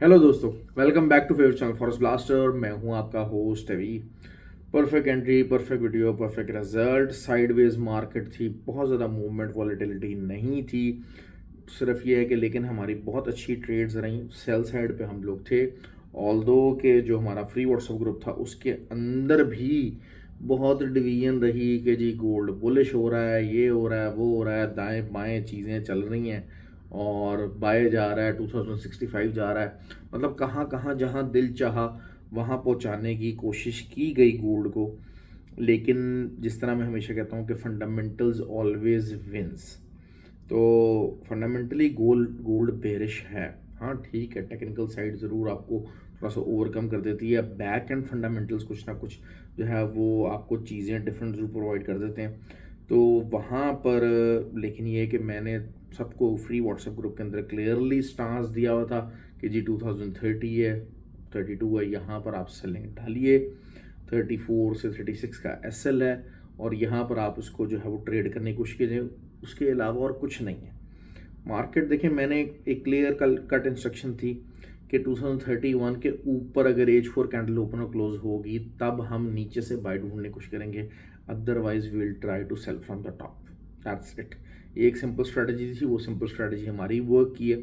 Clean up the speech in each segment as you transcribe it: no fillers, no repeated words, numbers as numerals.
Hello दोस्तों, welcome back to favourite channel forest blaster. मैं हूं आपका host Abhi. Perfect entry, perfect video, perfect result. Sideways market थी, बहुत ज़्यादा मूवमेंट, वॉलेटिलिटी नहीं थी। सिर्फ ये है कि लेकिन हमारी बहुत अच्छी ट्रेड्स रहीं। सेल साइड पे हम लोग थे। ऑल्दो के जो हमारा फ्री व्हाट्सएप ग्रुप था उसके अंदर भी बहुत डिवीजन रही कि जी गोल्ड बुलिश हो रहा है, ये हो रहा है, वो हो रहा है, दाएं बाएं चीज़ें चल रही हैं और बाय जा रहा है, 2065 जा रहा है। मतलब कहाँ कहाँ जहाँ दिल चाहा वहाँ पहुँचाने की कोशिश की गई गोल्ड को। लेकिन जिस तरह मैं हमेशा कहता हूँ कि फंडामेंटल्स ऑलवेज विंस। तो फंडामेंटली गोल्ड गोल्ड बेरिश है। हाँ ठीक है, टेक्निकल साइड ज़रूर आपको थोड़ा सा ओवरकम कर देती है। बैक एंड फंडामेंटल्स कुछ ना कुछ जो है वो आपको चीज़ें डिफरेंट ज़रूर प्रोवाइड कर देते हैं। तो वहाँ पर लेकिन ये है कि मैंने सबको फ्री व्हाट्सएप ग्रुप के अंदर क्लियरली स्टांस दिया हुआ था कि जी 2030 है, 32 है, यहाँ पर आप सेलिंग डालिए। 34 से 36 का एसएल है और यहाँ पर आप उसको जो है वो ट्रेड करने की कोशिश कीजिए। उसके अलावा और कुछ नहीं है। मार्केट देखिए, मैंने एक क्लियर कट इंस्ट्रक्शन थी कि 2031 के ऊपर अगर एज 4 कैंडल ओपन और क्लोज होगी तब हम नीचे से बाय ढूंढने की कोशिश करेंगे। Otherwise we will try to sell from the top. That's it. एक सिंपल स्ट्रेटजी थी, वो सिंपल स्ट्रेटजी हमारी वर्क की है।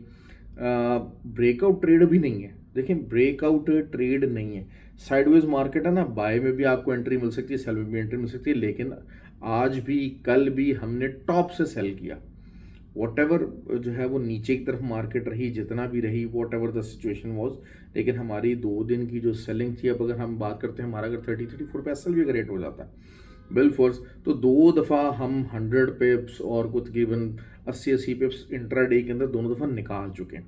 ब्रेकआउट ट्रेड भी नहीं है। देखिए, ब्रेकआउट ट्रेड नहीं है। साइडवेज मार्केट है ना, बाय में भी आपको एंट्री मिल सकती है, सेल में भी एंट्री मिल सकती है। लेकिन आज भी कल भी हमने टॉप से सेल किया। वॉट एवर जो है वो नीचे की तरफ मार्केट रही, जितना भी रही, what ever the situation was, लेकिन हमारी 2 दिन की जो सेलिंग थी, अब अगर हम बात करते हैं हमारा अगर 30-34 पे एसएल भी अगर रेट हो जाता है बिल फोर्स, तो 2 दफ़ा हम 100 पिप्स और कुछ तकरीबन 80-80 पिप्स इंट्राडे के अंदर दोनों दफ़ा निकाल चुके हैं।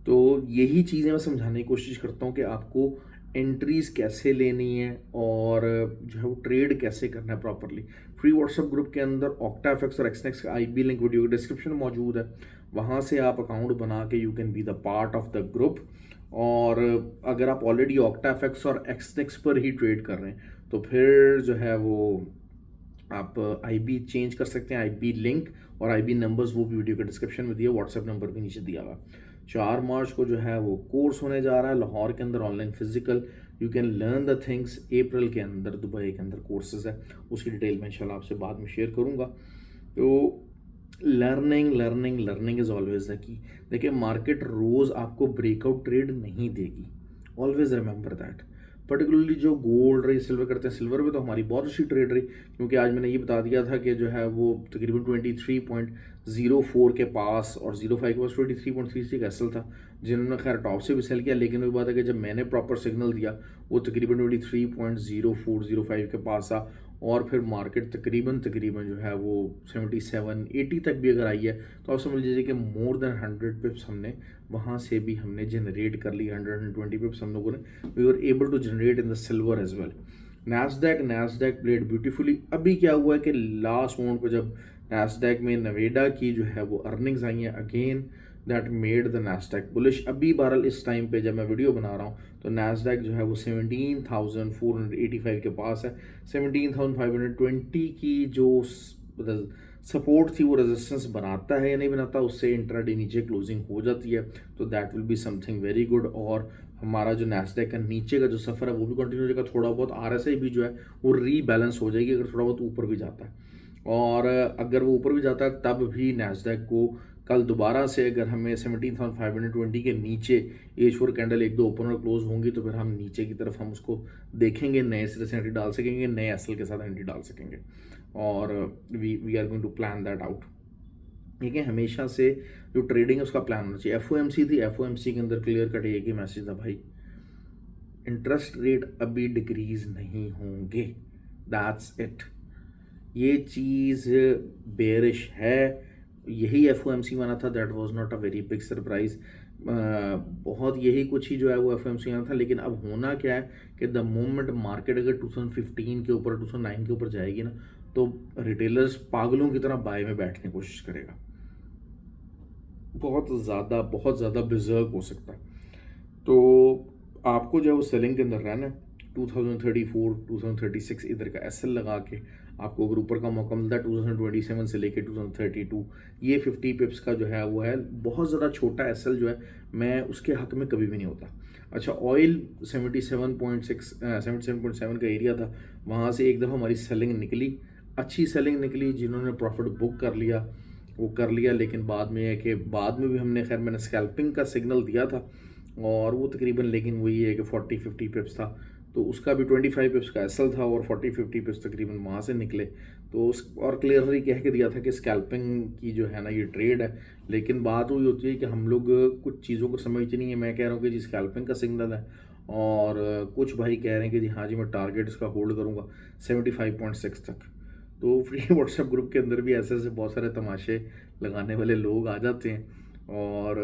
तो यही चीज़ें मैं समझाने की कोशिश करता हूँ कि आपको एंट्रीज कैसे लेनी है और जो है वो ट्रेड कैसे करना है प्रॉपरली। फ्री व्हाट्सएप ग्रुप के अंदर ऑक्टाफेक्स और एक्सनेक्स का आईबी लिंक वीडियो डिस्क्रिप्शन में मौजूद है। वहाँ से आप अकाउंट बना के you can be the part of the group. और अगर आप ऑलरेडी ऑक्टाफेक्स और एक्सनेक्स पर ही ट्रेड कर रहे हैं तो फिर जो है वो आप आईबी चेंज कर सकते हैं। आईबी लिंक और आईबी नंबर्स वो भी वीडियो के डिस्क्रिप्शन में दिया, व्हाट्सएप नंबर भी नीचे दिया हुआ। 4 मार्च को जो है वो कोर्स होने जा रहा है लाहौर के अंदर, online physical. You can learn the things. April के अंदर दुबई के अंदर कोर्सेज है, उसकी डिटेल मैं इंशाल्लाह आपसे बाद में शेयर करूँगा। तो learning learning learning is always the key. देखिए, मार्केट रोज़ आपको ब्रेकआउट ट्रेड नहीं देगी। Always remember that. पर्टिकुलरली जो गोल्ड रही, सिल्वर करते हैं, सिल्वर में तो हमारी बहुत अच्छी ट्रेड रही, क्योंकि आज मैंने ये बता दिया था कि जो है वो तकरीबन 23.04 के पास और 05 के पास 23.33 का एसल था, जिन्होंने खैर टॉप से भी सेल किया। लेकिन वही बात है कि जब मैंने प्रॉपर सिग्नल दिया वो तकरीबन 23.0405 के पास था। और फिर मार्केट तकरीबन तकरीबन जो है वो 77-80 तक भी अगर आई है तो आप समझ लीजिए कि मोर देन 100 पिप्स हमने वहाँ से भी हमने जनरेट कर ली। 120 पिप्स हम लोगों ने we were able to generate in the silver as well. Nasdaq played beautifully. अभी क्या हुआ है कि लास्ट मोमेंट पर जब नैस्डैक में नवेडा की जो है वो अर्निंग्स आई हैं, again that made the Nasdaq bullish. अभी बहरहाल इस टाइम पे जब मैं वीडियो बना रहा हूँ तो नैस्डैक जो है वो 17,485 के पास है। 17,520 की जो सपोर्ट थी वो रेजिस्टेंस बनाता है या नहीं बनाता, उससे इंट्राडे नीचे क्लोजिंग हो जाती है। तो that will be something very good. और हमारा जो नैस्डैक का नीचे का जो सफ़र है वो भी कंटिन्यू रहेगा। थोड़ा बहुत आरएसआई भी जो है वो रीबैलेंस हो जाएगी अगर थोड़ा बहुत ऊपर भी जाता है। और अगर वो ऊपर भी जाता है तब भी नैस्डैक को कल दोबारा से अगर हमें 17,520 के नीचे एज 4 कैंडल 1-2 ओपन और क्लोज होंगी तो फिर हम नीचे की तरफ हम उसको देखेंगे, नए सिरे से एंट्री डाल सकेंगे, नए एसएल के साथ एंट्री डाल सकेंगे। और we are going to plan that out. ठीक है, हमेशा से जो ट्रेडिंग है उसका प्लान होना चाहिए। एफओएमसी थी, एफओएमसी के अंदर क्लियर कट एक ही मैसेज था, भाई इंटरेस्ट रेट अभी डिक्रीज नहीं होंगे। That's it. ये चीज़ बेरिश है। यही एफओएमसी माना था। That was not a very big surprise. बहुत यही कुछ ही जो है वो एफओएमसी माना था। लेकिन अब होना क्या है कि द मोमेंट मार्केट अगर 2015 के ऊपर 2009 के ऊपर जाएगी ना तो रिटेलर्स पागलों की तरह बाय में बैठने की कोशिश करेगा। बहुत ज़्यादा बिजर्क हो सकता है। तो आपको जो है वो सेलिंग के अंदर रहना है। 2034 2036 इधर का एसएल लगा के आपको अगर ऊपर का मौका मिलता है 2027 से लेके 2032, ये 50 पिप्स का जो है वो है बहुत ज़्यादा छोटा एसएल जो है, मैं उसके हक में कभी भी नहीं होता। अच्छा, ऑयल 77.7 का एरिया था, वहाँ से एक दफ़ा हमारी सेलिंग निकली, अच्छी सेलिंग निकली, जिन्होंने प्रॉफिट बुक कर लिया वो कर लिया, लेकिन बाद में है कि बाद में भी हमने खैर मैंने स्कैल्पिंग का सिग्नल दिया था, और वो तकरीबन लेकिन वही है कि 40-50 पिप्स था, तो उसका भी 25 पिप्स का एसल था और 40-50 पिप्स तकरीबन वहाँ से निकले। तो उस और क्लियरली कह के दिया था कि स्कैल्पिंग की जो है ना ये ट्रेड है, लेकिन बात वही होती है कि हम लोग कुछ चीज़ों को समझते नहीं है। मैं कह रहा हूँ कि जी स्कैल्पिंग का सिग्नल है, और कुछ भाई कह रहे हैं कि जी हाँ जी मैं टारगेट इसका होल्ड करूँगा 75.6 तक। तो फ्री व्हाट्सएप ग्रुप के अंदर भी ऐसे ऐसे बहुत सारे तमाशे लगाने वाले लोग आ जाते हैं, और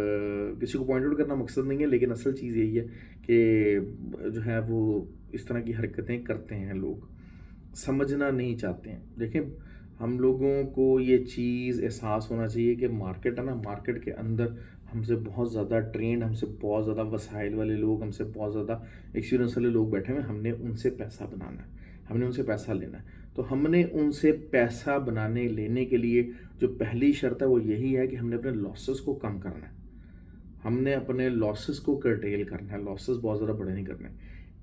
किसी को पॉइंट आउट करना मकसद नहीं है, लेकिन असल चीज़ यही है कि जो है वो इस तरह की हरकतें करते हैं लोग, समझना नहीं चाहते हैं। देखें, हम लोगों को ये चीज़ एहसास होना चाहिए कि मार्केट है ना, मार्केट के अंदर हमसे बहुत ज़्यादा ट्रेंड, हमसे बहुत ज़्यादा वसाइल वाले लोग, हमसे बहुत ज़्यादा एक्सपीरियंस वाले लोग बैठे हुए हैं। हमने उनसे पैसा बनाना है, हमने उनसे पैसा लेना है। तो हमने उनसे पैसा बनाने लेने के लिए जो पहली शर्त है वो यही है कि हमने अपने लॉसेस को कम करना है, हमने अपने लॉसेस को कर्टेल करना है, लॉसेस बहुत ज़्यादा बड़े नहीं करने,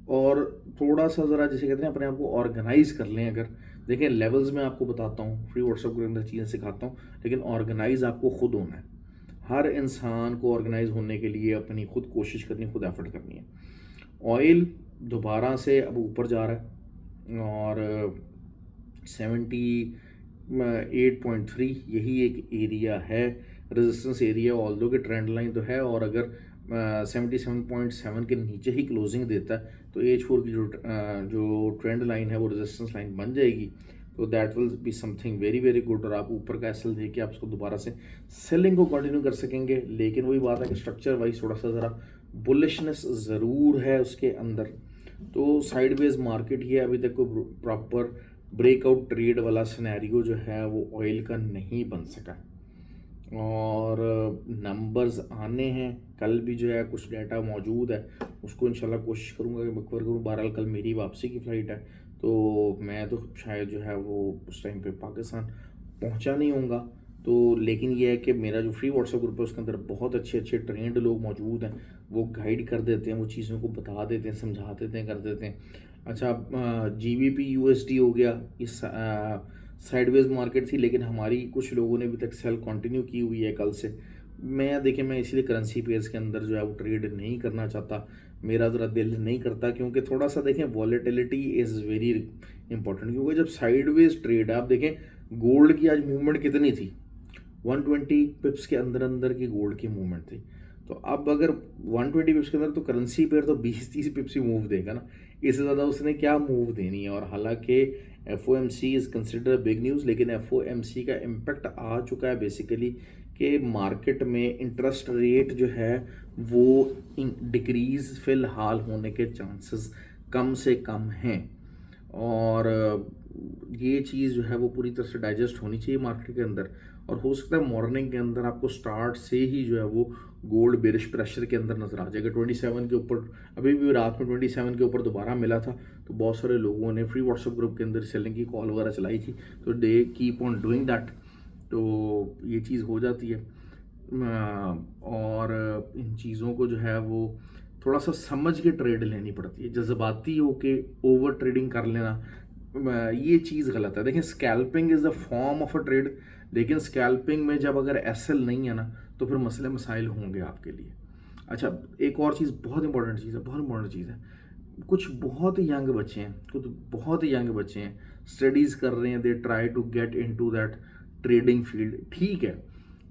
और थोड़ा सा ज़रा जिसे कहते हैं अपने आप को ऑर्गेनाइज कर लें। अगर देखें, लेवल्स में आपको बताता हूँ, फ्री व्हाट्सएप के अंदर चीज़ें सिखाता हूँ, लेकिन ऑर्गेनाइज आपको खुद होना है। हर इंसान को ऑर्गेनाइज होने के लिए अपनी खुद कोशिश करनी, खुद एफर्ट करनी है। ऑयल दोबारा से अब ऊपर जा रहा है, और 78.3 यही एक एरिया है, रेजिस्टेंस एरिया, ऑल्दो कि ट्रेंड लाइन तो है, और अगर 77.7 के नीचे ही क्लोजिंग देता है तो H4 की जो ट्रेंड लाइन है वो रेजिस्टेंस लाइन बन जाएगी। तो that will be something very very good, और आप ऊपर का एसएल देके आप उसको दोबारा से सेलिंग को कंटिन्यू कर सकेंगे। लेकिन वही बात है कि स्ट्रक्चर वाइज थोड़ा सा ज़रा बुलिशनेस ज़रूर है उसके अंदर। तो साइडवेज मार्केट ही है, अभी तक कोई प्रॉपर ब्रेकआउट ट्रेड वाला सिनेरियो जो है वो ऑयल का नहीं बन सका, और नंबर्स आने हैं, कल भी जो है कुछ डाटा मौजूद है, उसको इंशाल्लाह कोशिश करूँगा कि मैं कवर करूँ। बहरहाल कल मेरी वापसी की फ़्लाइट है, तो मैं तो शायद जो है वो उस टाइम पे पाकिस्तान पहुंचा नहीं होऊंगा। तो लेकिन ये है कि मेरा जो फ्री व्हाट्सएप ग्रुप है उसके अंदर बहुत अच्छे अच्छे ट्रेंड लोग मौजूद हैं, वो गाइड कर देते हैं, वो चीज़ों को बता देते हैं, समझा देते हैं, कर देते हैं। अच्छा, GBP USD हो गया, इस साइडवेज मार्केट थी, लेकिन हमारी कुछ लोगों ने अभी तक सेल कंटिन्यू की हुई है कल से। मैं देखिए, मैं इसलिए करेंसी पेयर्स के अंदर जो है वो ट्रेड नहीं करना चाहता, मेरा ज़रा दिल नहीं करता, क्योंकि थोड़ा सा देखें वॉलेटिलिटी इज़ वेरी इंपॉर्टेंट। क्योंकि जब साइडवेज ट्रेड है, आप देखें गोल्ड की आज मूवमेंट कितनी थी, 120 पिप्स के अंदर अंदर की गोल्ड की मूवमेंट थी। तो अब अगर 120 पिप्स के अंदर, तो करेंसी पेयर तो 20-30 पिप्स ही मूव देगा ना, इससे ज़्यादा उसने क्या मूव देनी है। और हालांकि FOMC is consider big news, लेकिन FOMC का इम्पैक्ट आ चुका है बेसिकली कि मार्केट में इंटरेस्ट रेट जो है वो डिक्रीज़ फ़िलहाल होने के चांसेस कम से कम हैं, और ये चीज़ जो है वो पूरी तरह से डाइजेस्ट होनी चाहिए मार्केट के अंदर। और हो सकता है मॉर्निंग के अंदर आपको स्टार्ट से ही जो है वो गोल्ड बेरिश प्रेशर के अंदर नजर आ जाएगा 27 के ऊपर। अभी भी रात में 27 के ऊपर दोबारा मिला था, तो बहुत सारे लोगों ने फ्री व्हाट्सएप ग्रुप के अंदर सेलिंग की कॉल वगैरह चलाई थी, तो they keep on doing that. तो ये चीज़ हो जाती है, और इन चीज़ों को जो है वो थोड़ा सा समझ के ट्रेड लेनी पड़ती है। जज्बाती होके ओवर ट्रेडिंग कर लेना, ये चीज़ गलत है। देखें, scalping is a form of a trade, लेकिन स्कैल्पिंग में जब अगर एसएल नहीं है ना, तो फिर मसले मसाइल होंगे आपके लिए। अच्छा, एक और चीज़ बहुत इंपॉर्टेंट चीज़ है, बहुत इंपॉर्टेंट चीज़ है। कुछ बहुत यंग बच्चे हैं, कुछ बहुत यंग बच्चे हैं, स्टडीज़ कर रहे हैं, they try to get into that trading field. ठीक है,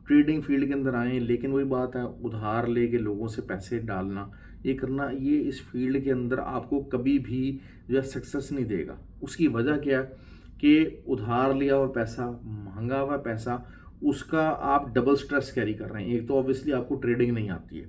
ट्रेडिंग फील्ड के अंदर आए, लेकिन वही बात है, उधार लेके लोगों से पैसे डालना, ये करना, ये इस फील्ड के अंदर आपको कभी भी जो है सक्सेस नहीं देगा। उसकी वजह क्या है कि उधार लिया हुआ पैसा, महंगा हुआ पैसा, उसका आप डबल स्ट्रेस कैरी कर रहे हैं। एक तो ऑब्वियसली आपको ट्रेडिंग नहीं आती है,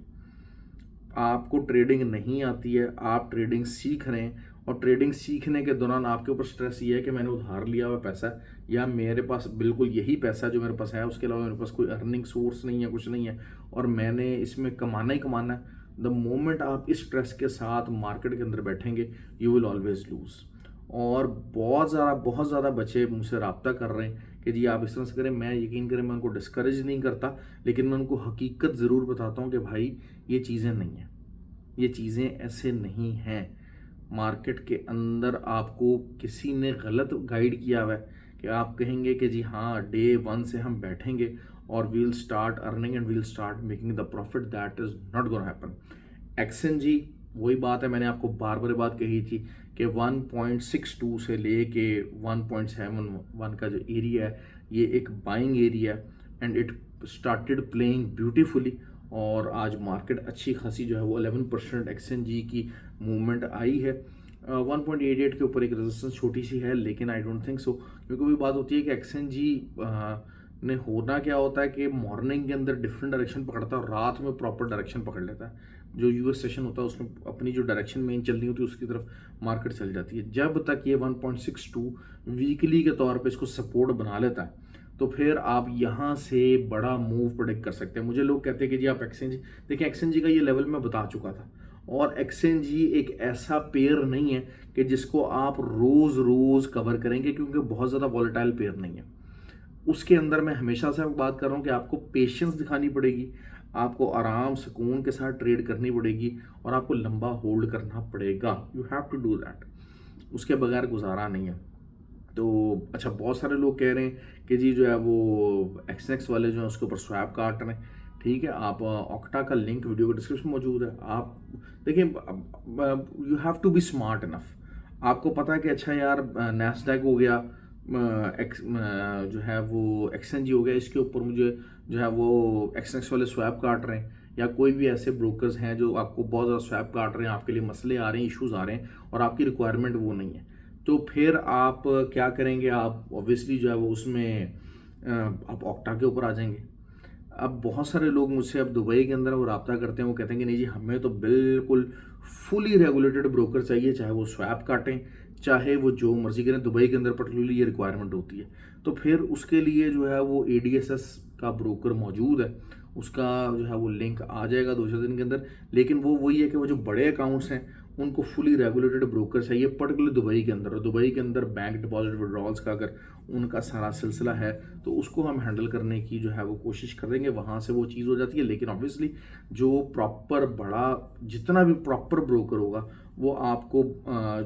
आपको ट्रेडिंग नहीं आती है, आप ट्रेडिंग सीख रहे हैं, और ट्रेडिंग सीखने के दौरान आपके ऊपर स्ट्रेस ये है कि मैंने उधार लिया हुआ पैसा, या मेरे पास बिल्कुल यही पैसा जो मेरे पास है, उसके अलावा मेरे पास कोई अर्निंग सोर्स नहीं है, कुछ नहीं है, और मैंने इसमें कमाना ही कमाना है। द मोमेंट आप इस स्ट्रेस के साथ मार्केट के अंदर बैठेंगे, यू विल ऑलवेज लूज। और बहुत ज़्यादा बच्चे मुझसे रब्ता कर रहे हैं कि जी आप इस तरह से करें। मैं यकीन करें, मैं उनको डिस्करेज नहीं करता, लेकिन मैं उनको हकीकत ज़रूर बताता हूँ कि भाई ये चीज़ें नहीं हैं, ये चीज़ें ऐसे नहीं हैं। मार्केट के अंदर आपको किसी ने गलत गाइड किया हुआ है कि आप कहेंगे कि जी हाँ डे वन से हम बैठेंगे और we'll start earning and we'll start making the profit. That is not gonna happen. एक्सएनजी वही बात है, मैंने आपको बार बार बात कही थी कि 1.62 से ले के 1.71 का जो एरिया है ये एक बाइंग एरिया है and it started playing beautifully. और आज मार्केट अच्छी खासी जो है वो 11% एक्सएनजी की मूवमेंट आई है। 1.88 के ऊपर एक रेजिस्टेंस छोटी सी है, लेकिन आई डोंट थिंक सो, क्योंकि वही बात होती है कि एक्सएनजी ने होना क्या होता है कि मॉर्निंग के अंदर डिफरेंट डायरेक्शन पकड़ता है और रात में प्रॉपर डायरेक्शन पकड़ लेता है। जो यूएस सेशन होता है उसमें अपनी जो डायरेक्शन मेन चल रही होती है उसकी तरफ मार्केट चल जाती है। जब तक ये 1.62 वीकली के तौर पे इसको सपोर्ट बना लेता है तो फिर आप यहाँ से बड़ा मूव प्रेडिक्ट कर सकते हैं। मुझे लोग कहते हैं कि जी आप एक्सचेंज देखिए, एक्सचेंज का ये लेवल मैं बता चुका था, और एक्सचेंज एक ऐसा पेयर नहीं है कि जिसको आप रोज रोज कवर करेंगे, क्योंकि बहुत ज़्यादा वॉलेटाइल पेयर नहीं है। उसके अंदर मैं हमेशा से बात कर रहा हूँ कि आपको पेशेंस दिखानी पड़ेगी, आपको आराम सुकून के साथ ट्रेड करनी पड़ेगी और आपको लंबा होल्ड करना पड़ेगा। You have to do that, उसके बगैर गुजारा नहीं है। तो अच्छा, बहुत सारे लोग कह रहे हैं कि जी जो है वो एक्सनेक्स वाले जो है उसके ऊपर स्वैप काट रहे हैं। ठीक है, आप ऑक्टा का लिंक वीडियो के डिस्क्रिप्शन में मौजूद है। आप देखिए, you have to be smart enough. आपको पता है कि अच्छा यार नैस्डैक हो गया, जो है वो एक्सचेंज हो गया, इसके ऊपर मुझे जो है वो एक्सनेक्स वाले स्वैप काट रहे हैं, या कोई भी ऐसे ब्रोकर्स हैं जो आपको बहुत ज़्यादा स्वैप काट रहे हैं, आपके लिए मसले आ रहे हैं, इश्यूज आ रहे हैं और आपकी रिक्वायरमेंट वो नहीं है, तो फिर आप क्या करेंगे? आप ऑब्वियसली जो है वो उसमें आप ऑक्टा के ऊपर आ जाएंगे। अब बहुत सारे लोग मुझसे अब दुबई के अंदर वो रब्ता करते हैं, वो कहते हैं कि नहीं जी हमें तो बिल्कुल फुली रेगुलेटेड ब्रोकर चाहिए, चाहे वो स्वैप काटें, चाहे वो जो मर्जी करें। दुबई के अंदर पर्टिकुलरली ये रिक्वायरमेंट होती है। तो फिर उसके लिए जो है वो ADSS का ब्रोकर मौजूद है, उसका जो है वो लिंक आ जाएगा 2-4 दिन के अंदर। लेकिन वो वही है कि वो जो बड़े अकाउंट्स हैं उनको फुली रेगुलेटेड ब्रोकर चाहिए, पर्टिकुलरली दुबई के अंदर। और दुबई के अंदर बैंक डिपॉजिट विड्रॉल्स का अगर उनका सारा सिलसिला है तो उसको हम हैंडल करने की जो है वो कोशिश करेंगे, वहाँ से वो चीज़ हो जाती है। लेकिन ऑब्वियसली जो प्रॉपर बड़ा जितना भी प्रॉपर ब्रोकर होगा वो आपको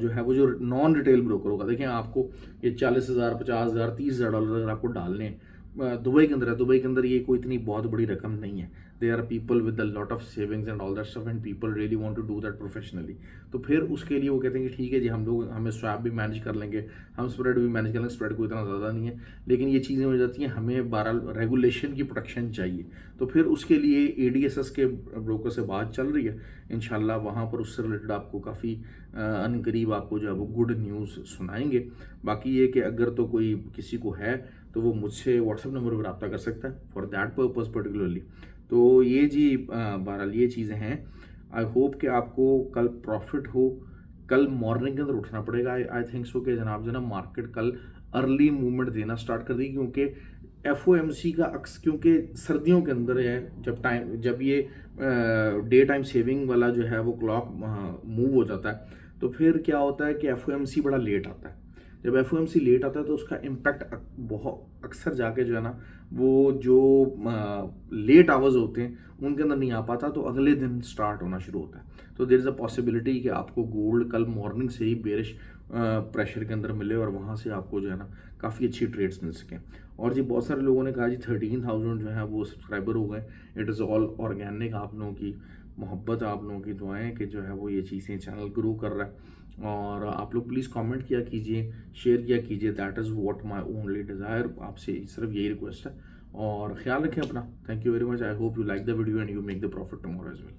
जो है वो जो नॉन रिटेल ब्रोकर होगा, देखें आपको ये 40,000 50,000 $30,000 अगर आपको डालने हैं दुबई के अंदर है, दुबई के अंदर ये कोई इतनी बहुत बड़ी रकम नहीं है। There are people with a lot of savings and all that stuff and people really want to do that professionally. तो फिर उसके लिए वो कहते हैं कि ठीक है जी हमें स्वैप भी मैनेज कर लेंगे, हम स्प्रेड भी मैनेज कर लेंगे, स्प्रेड कोई इतना ज़्यादा नहीं है, लेकिन ये चीज़ें हो जाती हैं, हमें बहरहाल रेगुलेशन की प्रोटेक्शन चाहिए। तो फिर उसके लिए ADSS के ब्रोकर से बात चल रही है, इंशाल्लाह वहाँ पर उससे रिलेटेड आपको काफ़ी अनकरीब आपको जो है वो गुड न्यूज़ सुनाएंगे। बाकी ये कि अगर तो कोई किसी को है तो वो मुझसे व्हाट्सएप नंबर पर रब्ता कर सकता है फॉर दैट पर्पज़ पर्टिकुलरली। तो ये जी बहरहाल ये चीज़ें हैं। आई होप कि आपको कल प्रॉफिट हो। कल मॉर्निंग के अंदर उठना पड़ेगा। आई थिंक सो कि जनाब मार्केट कल अर्ली मूवमेंट देना स्टार्ट कर दी, क्योंकि FOMC का अक्स क्योंकि सर्दियों के अंदर है, जब ये डे टाइम सेविंग वाला जो है वो क्लॉक मूव हो जाता है, तो फिर क्या होता है कि FOMC बड़ा लेट आता है। जब FOMC लेट आता है तो उसका इम्पैक्ट बहुत अक्सर जाके जो है ना वो जो लेट आवर्स होते हैं उनके अंदर नहीं आ पाता, तो अगले दिन स्टार्ट होना शुरू होता है। तो देयर इज़ अ पॉसिबिलिटी कि आपको गोल्ड कल मॉर्निंग से ही बेरिश प्रेशर के अंदर मिले और वहाँ से आपको जो है ना काफ़ी अच्छी ट्रेड्स मिल सकें। और जी बहुत सारे लोगों ने कहा जी 13,000 जो है वो सब्सक्राइबर हो गए। इट इज़ ऑल ऑर्गेनिक, आप लोगों की मोहब्बत, आप लोगों की दुआएं कि जो है वो ये चीज़ें चैनल ग्रो कर रहा है। और आप लोग प्लीज़ कमेंट किया कीजिए, शेयर किया कीजिए। That is what my only desire, आपसे सिर्फ यही रिक्वेस्ट है। और ख्याल रखें अपना। Thank you very much. I hope you like the video and you make the profit tomorrow as well.